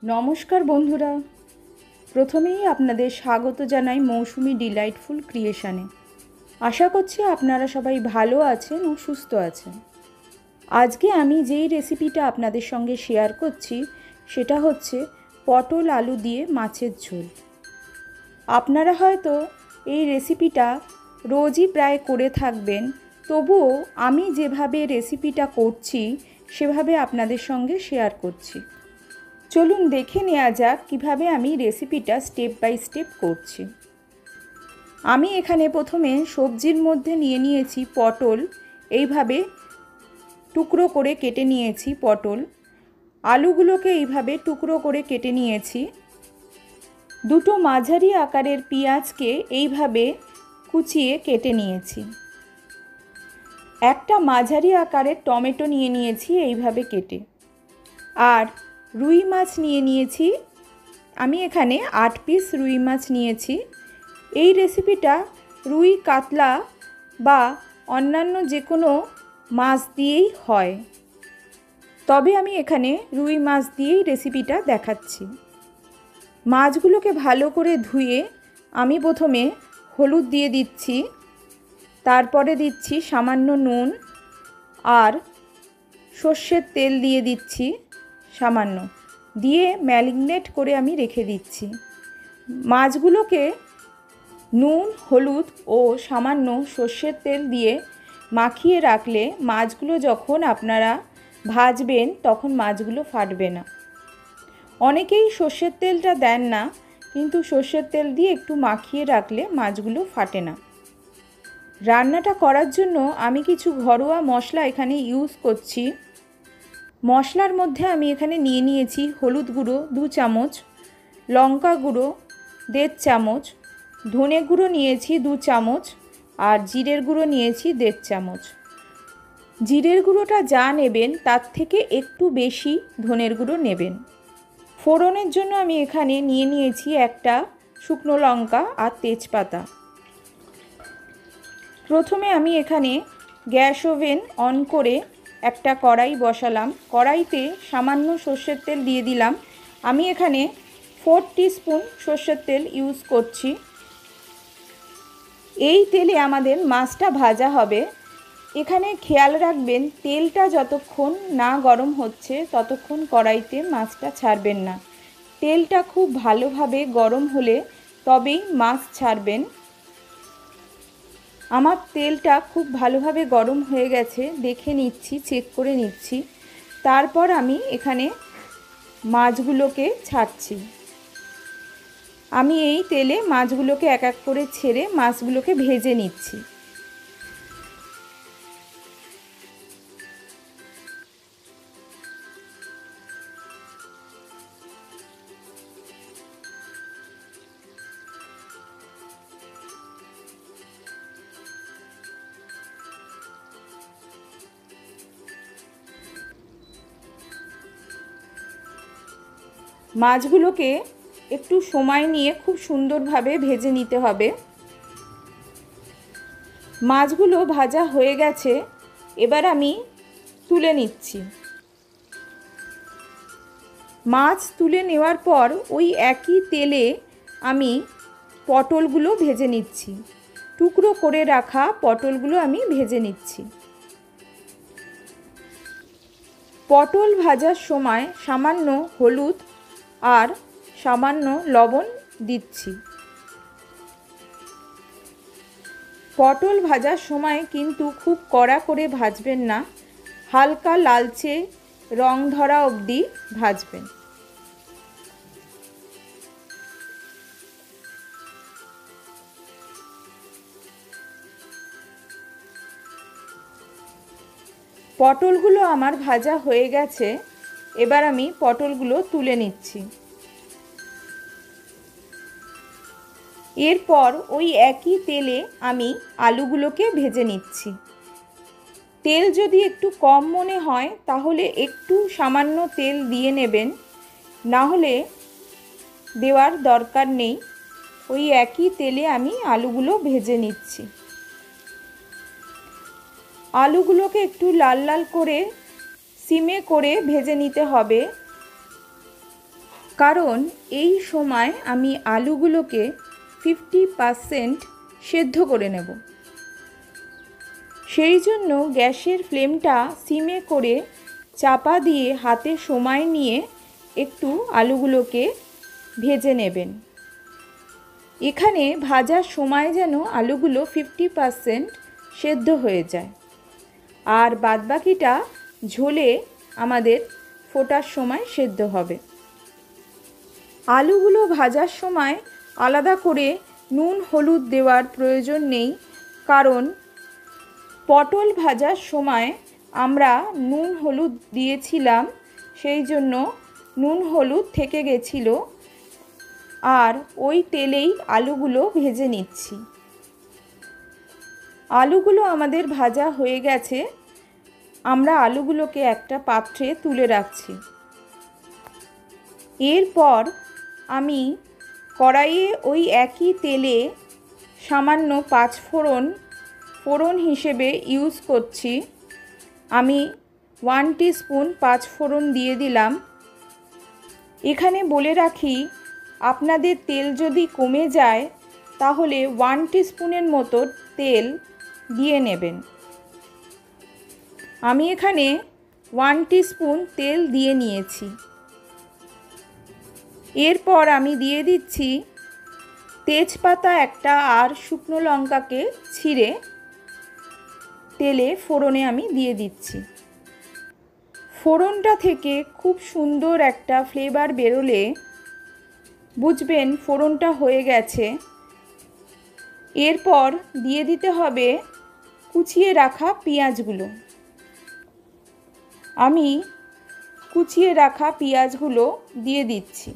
নমস্কার বন্ধুরা, প্রথমেই আপনাদের স্বাগত জানাই মৌসুমি ডিলাইটফুল ক্রিয়েশনে। আশা করছি আপনারা সবাই ভালো আছেন ও সুস্থ আছেন। আজকে আমি যেই রেসিপিটা আপনাদের সঙ্গে শেয়ার করছি সেটা হচ্ছে পটল আলু দিয়ে মাছের ঝোল। আপনারা হয়তো এই রেসিপিটা রোজই প্রায় করে থাকবেন, তবুও আমি যেভাবে রেসিপিটা করছি সেভাবে আপনাদের সঙ্গে শেয়ার করছি। চলুন দেখে নেওয়া যাক কীভাবে আমি রেসিপিটা স্টেপ বাই স্টেপ করছি। আমি এখানে প্রথমে সবজির মধ্যে নিয়েছি পটল, এইভাবে টুকরো করে কেটে নিয়েছি পটল। আলুগুলোকে এইভাবে টুকরো করে কেটে নিয়েছি। দুটো মাঝারি আকারের পেঁয়াজকে এইভাবে কুচিয়ে কেটে নিয়েছি। একটা মাঝারি আকারের টমেটো নিয়েছি এইভাবে কেটে। আর রুই মাছ নিয়েছি, আমি এখানে 8 পিস রুই মাছ নিয়েছি। এই রেসিপিটা রুই, কাতলা বা অন্যান্য যে কোনো মাছ দিয়েই হয়, তবে আমি এখানে রুই মাছ দিয়েই রেসিপিটা দেখাচ্ছি। মাছগুলোকে ভালো করে ধুয়ে আমি প্রথমে হলুদ দিয়ে দিচ্ছি, তারপরে দিচ্ছি সামান্য নুন আর সর্ষের তেল দিয়ে দিচ্ছি সামান্য, দিয়ে ম্যারিনেট করে আমি রেখে দিচ্ছি। মাছগুলোকে নুন, হলুদ ও সামান্য সর্ষের তেল দিয়ে মাখিয়ে রাখলে মাছগুলো যখন আপনারা ভাজবেন তখন মাছগুলো ফাটবে না। অনেকেই সর্ষের তেলটা দেন না, কিন্তু সর্ষের তেল দিয়ে একটু মাখিয়ে রাখলে মাছগুলো ফাটে না। রান্নাটা করার জন্য আমি কিছু ঘরোয়া মশলা এখানে ইউজ করছি। মশলার মধ্যে আমি এখানে নিয়েছি হলুদ গুঁড়ো 2 চামচ, লঙ্কা গুঁড়ো 1.5 চামচ, ধনে গুঁড়ো নিয়েছি 2 চামচ আর জিরের গুঁড়ো নিয়েছি 1.5 চামচ। জিরের গুঁড়োটা যা নেবেন তার থেকে একটু বেশি ধনের গুঁড়ো নেবেন। ফোড়নের জন্য আমি এখানে নিয়েছি একটা শুকনো লঙ্কা আর তেজপাতা। প্রথমে আমি এখানে গ্যাস ওভেন অন করে একটা কড়াই বসালাম। কড়াইতে সামান্য সর্ষের তেল দিয়ে দিলাম। আমি এখানে 4 টিস্পুন সর্ষের তেল ইউজ করছি। এই তেলে আমাদের মাছটা ভাজা হবে। এখানে খেয়াল রাখবেন, তেলটা যতক্ষণ না গরম হচ্ছে ততক্ষণ কড়াইতে মাছটা ছাড়বেন না। তেলটা খুব ভালোভাবে গরম হলে তবেই মাছ ছাড়বেন। আমার তেলটা খুব ভালোভাবে গরম হয়ে গেছে, দেখে নিচ্ছি, চেক করে নিচ্ছি। তারপর আমি এখানে মাছগুলোকে ছাড়ছি। আমি এই তেলে মাছগুলোকে এক এক করে ছেড়ে মাছগুলোকে ভেজে নিচ্ছি। মাছগুলোকে একটু সময় নিয়ে খুব সুন্দরভাবে ভেজে নিতে হবে। মাছগুলো ভাজা হয়ে গেছে, এবার আমি তুলে নিচ্ছি। মাছ তুলে নেওয়ার পর ওই একই তেলে আমি পটলগুলো ভেজে নিচ্ছি। টুকরো করে রাখা পটলগুলো আমি ভেজে নিচ্ছি। পটল ভাজার সময় সামান্য হলুদ আর সামান্য লবণ দিচ্ছি। পটল ভাজার সময় কিন্তু খুব কড়া করে ভাজবেন না, হালকা লালচে রং ধরা অবধি ভাজবেন। পটলগুলো আমার ভাজা হয়ে গেছে, এবার আমি পটলগুলো তুলে নিচ্ছি। এরপর ওই একই তেলে আমি আলুগুলোকে ভেজে নিচ্ছি। তেল যদি একটু কম মনে হয় তাহলে একটু সামান্য তেল দিয়ে নেবেন, না হলে দেওয়ার দরকার নেই। ওই একই তেলে আমি আলুগুলো ভেজে নিচ্ছি। আলুগুলোকে একটু লাল লাল করে সিমে করে ভেজে নিতে হবে। কারণ এই সময় আমি আলুগুলোকে 50% সেদ্ধ করে নেব। সেই জন্য গ্যাসের ফ্লেমটা সিমে করে চাপা দিয়ে হাতে সময় নিয়ে একটু আলুগুলোকে ভেজে নেবেন। এখানে ভাজার সময় যেন আলুগুলো 50% সেদ্ধ হয়ে যায়, আর বাদবাকিটা ঝোলে আমাদের ফোটার সময় সেদ্ধ হবে। আলুগুলো ভাজার সময় আলাদা করে নুন হলুদ দেওয়ার প্রয়োজন নেই, কারণ পটল ভাজার সময় আমরা নুন হলুদ দিয়েছিলাম, সেই জন্য নুন হলুদ থেকে গেছিল। আর ওই তেলেই আলুগুলো ভেজে নিচ্ছি। আলুগুলো আমাদের ভাজা হয়ে গেছে, আমরা আলুগুলোকে একটা পাত্রে তুলে রাখছি। এরপর আমি কড়াইয়ে ওই একই তেলে সামান্য 5 ফোড়ন হিসেবে ইউজ করছি। আমি 1 টিস্পুন 5 ফোড়ন দিয়ে দিলাম। এখানে বলে রাখি, আপনাদের তেল যদি কমে যায় তাহলে 1 টিস্পুনের মতো তেল দিয়ে নেবেন। আমি এখানে 1 টিস্পুন তেল দিয়ে নিয়েছি। এরপর আমি দিয়ে দিচ্ছি তেজপাতা একটা আর শুকনো লঙ্কাকে ছিঁড়ে তেলে ফোড়নে আমি দিয়ে দিচ্ছি। ফোড়নটা থেকে খুব সুন্দর একটা ফ্লেভার বেরোলে বুঝবেন ফোড়নটা হয়ে গেছে। এরপর দিয়ে দিতে হবে কুচিয়ে রাখা পেঁয়াজগুলো। আমি কুচিয়ে রাখা পেঁয়াজগুলো দিয়ে দিচ্ছি।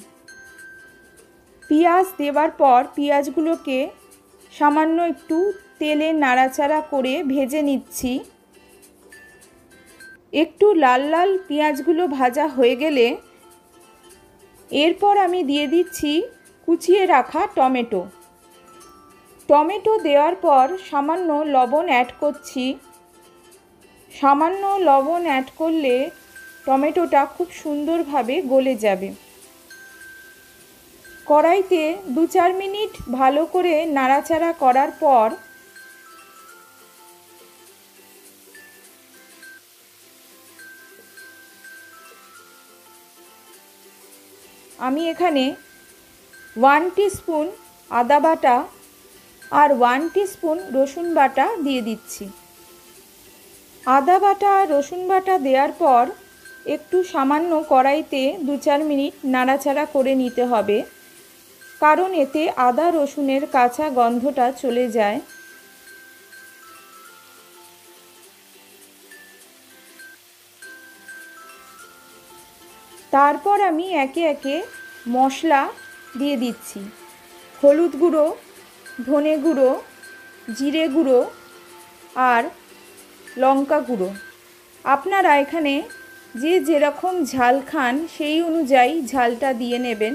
পেঁয়াজ দেওয়ার পর পেঁয়াজগুলোকে সামান্য একটু তেলে নাড়াচাড়া করে ভেজে নিচ্ছি। একটু লাল লাল পেঁয়াজগুলো ভাজা হয়ে গেলে এরপর আমি দিয়ে দিচ্ছি কুচিয়ে রাখা টমেটো। টমেটো দেওয়ার পর সামান্য লবণ অ্যাড করছি। সামান্য লবণ অ্যাড করলে টমেটোটা খুব সুন্দরভাবে গলে যাবে। কড়াইতে 2-4 মিনিট ভালো করে নাড়াচাড়া করার পর আমি এখানে 1 টিস্পুন আদা বাটা আর 1 টিস্পুন রসুন বাটা দিয়ে দিচ্ছি। আদা বাটা আর রসুন বাটা দেওয়ার পর একটু সামান্য কড়াইতে 2-4 মিনিট নাড়াচাড়া করে নিতে হবে, কারণ এতে আদা রসুনের কাঁচা গন্ধটা চলে যায়। তারপর আমি একে একে মশলা দিয়ে দিচ্ছি। হলুদ গুঁড়ো, ধনে গুঁড়ো, জিরে গুঁড়ো আর লঙ্কা গুঁড়ো। আপনারা এখানে যে যেরকম ঝাল খান সেই অনুযায়ী ঝালটা দিয়ে নেবেন।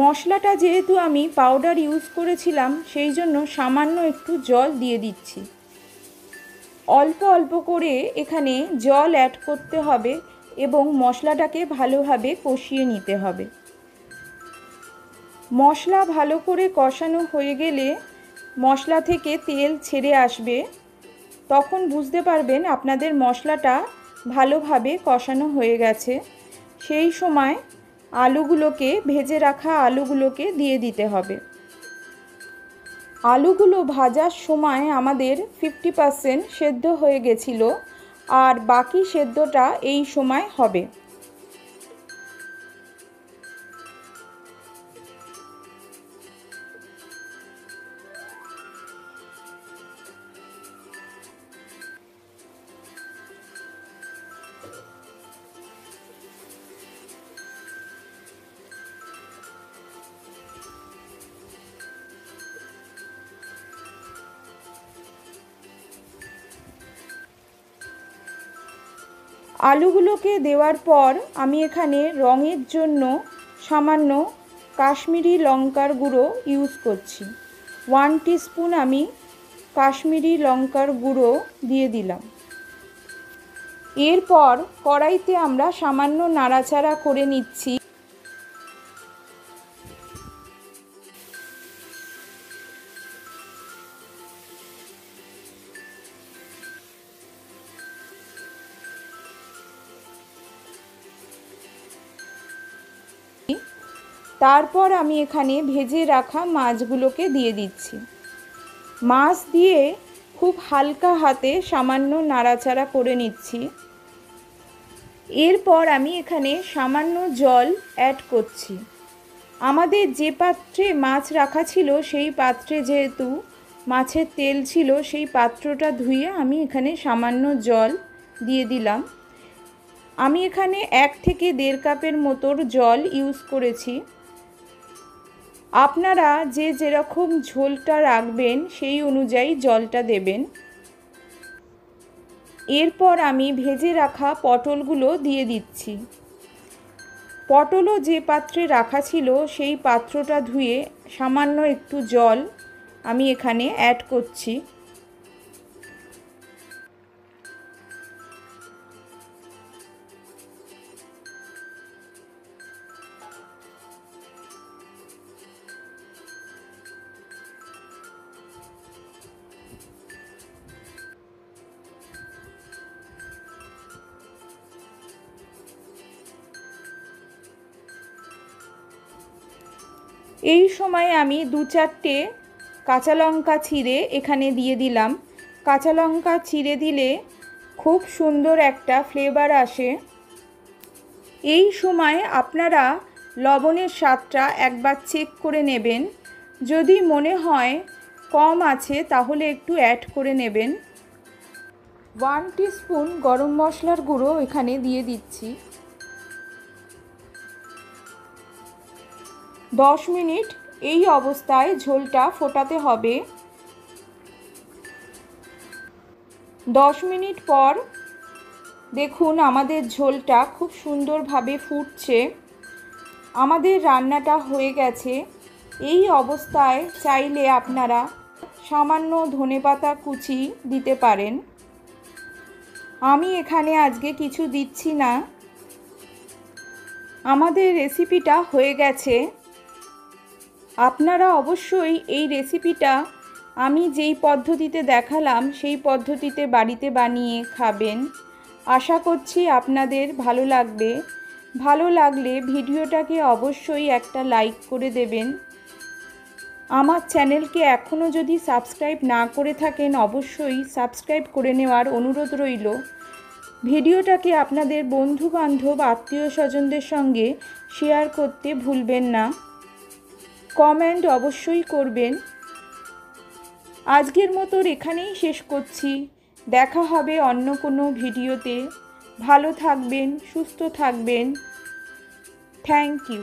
মশলাটা যেহেতু আমি পাউডার ইউজ করেছিলাম, সেই জন্য সামান্য একটু জল দিয়ে দিচ্ছি। অল্প অল্প করে এখানে জল অ্যাড করতে হবে এবং মশলাটাকে ভালোভাবে কষিয়ে নিতে হবে। মশলা ভালো করে কষানো হয়ে গেলে মশলা থেকে তেল ছেড়ে আসবে, তখন বুঝতে পারবেন আপনাদের মশলাটা ভালোভাবে কষানো হয়ে গেছে। সেই সময় আলুগুলোকে, ভেজে রাখা আলুগুলোকে দিয়ে দিতে হবে। আলুগুলো ভাজার সময় আমাদের 50% সেদ্ধ হয়ে গেছিল, আর বাকি সেদ্ধটা এই সময় হবে। আলুগুলোকে দেওয়ার পর আমি এখানে রঙের জন্য সামান্য কাশ্মীরি লঙ্কার গুঁড়ো ইউজ করছি। 1 টিস্পুন আমি কাশ্মীরি লঙ্কার গুঁড়ো দিয়ে দিলাম। এরপর কড়াইতে আমরা সামান্য নাড়াচাড়া করে নিচ্ছি। তারপর আমি এখানে ভেজে রাখা মাছগুলোকে দিয়ে দিচ্ছি। মাছ দিয়ে খুব হালকা হাতে সামান্য নাড়াচাড়া করে নিচ্ছি। এরপর আমি এখানে সামান্য জল অ্যাড করছি। আমাদের যে পাত্রে মাছ রাখা ছিল সেই পাত্রে যেহেতু মাছের তেল ছিল, সেই পাত্রটা ধুয়ে আমি এখানে সামান্য জল দিয়ে দিলাম। আমি এখানে 1 থেকে 1.5 কাপের মতো জল ইউজ করেছি। আপনারা যে যেরকম ঝোলটা রাখবেন সেই অনুযায়ী জলটা দেবেন। এরপর আমি ভেজে রাখা পটলগুলো দিয়ে দিচ্ছি। পটলও যে পাত্রে রাখা ছিল সেই পাত্রটা ধুয়ে সামান্য একটু জল আমি এখানে অ্যাড করছি। এই সময় আমি 2-4টে কাঁচা লঙ্কা চিড়ে এখানে দিয়ে দিলাম। কাঁচা লঙ্কা চিড়ে দিলে খুব সুন্দর একটা ফ্লেভার আসে। এই সময় আপনারা লবণের স্বাদটা একবার চেক করে নেবেন। যদি মনে হয় কম আছে তাহলে একটু অ্যাড করে নেবেন। 1 টিস্পুন গরম মশলার গুঁড়ো এখানে দিয়ে দিচ্ছি। 10 মিনিট এই অবস্থায় ঝোলটা ফোটাতে হবে। 10 মিনিট পর দেখুন আমাদের ঝোলটা খুব সুন্দরভাবে ফুটছে। আমাদের রান্নাটা হয়ে গেছে। এই অবস্থায় চাইলে আপনারা সামান্য ধনেপাতা কুচি দিতে পারেন। আমি এখানে আজকে কিছু দিচ্ছি না। আমাদের রেসিপিটা হয়ে গেছে। আপনারা অবশ্যই এই রেসিপিটা আমি যেই পদ্ধতিতে দেখালাম সেই পদ্ধতিতে বাড়িতে বানিয়ে খাবেন। আশা করছি আপনাদের ভালো লাগবে। ভালো লাগলে ভিডিওটাকে অবশ্যই একটা লাইক করে দেবেন। আমার চ্যানেলকে এখনও যদি সাবস্ক্রাইব না করে থাকেন অবশ্যই সাবস্ক্রাইব করে নেওয়ার অনুরোধ রইল। ভিডিওটাকে আপনাদের বন্ধুবান্ধব আত্মীয় স্বজনদের সঙ্গে শেয়ার করতে ভুলবেন না। কমেন্ট অবশ্যই করবেন। আজকের মতো এখানেই শেষ করছি। দেখা হবে অন্য কোনো ভিডিওতে। ভালো থাকবেন, সুস্থ থাকবেন। Thank you.